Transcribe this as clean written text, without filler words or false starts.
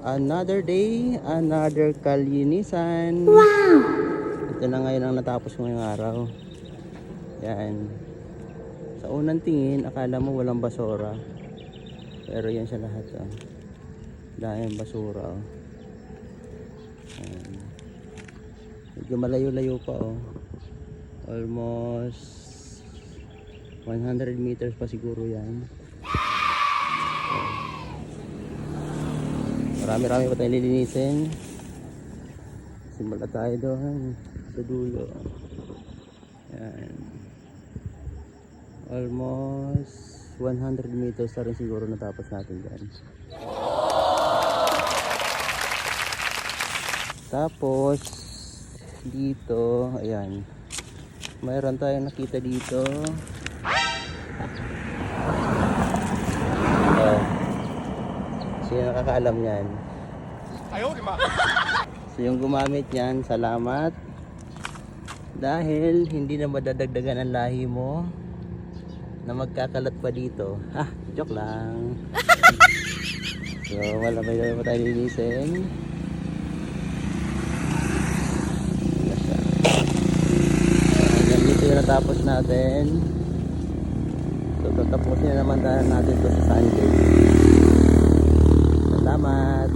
Another day, another kalinisan. Wow! Ito na ngayon ang natapos ko ngayong araw. Yan. Sa unang tingin, akala mo walang basura. Pero yan siya lahat. Oh. Dahil basura. Oh. Yan. Medyo malayo-layo pa. Oh. Almost 100 meters pa siguro yan. Marami-rami pa tayong lilinisin. Simula tayo doon sa dulo. Yan. Almost 100 meters na rin siguro natapos natin dyan. Tapos dito, ayan, mayroon tayong nakita dito. Sino nakakaalam yan? So yung gumamit yan, salamat. Dahil hindi na madadagdagan ang lahi mo na magkakalat pa dito. Ha, joke lang. So wala pa tayo linisin. Hanggang dito yung natapos natin. So tatapusin na naman natin ito sa Sunday. Salamat.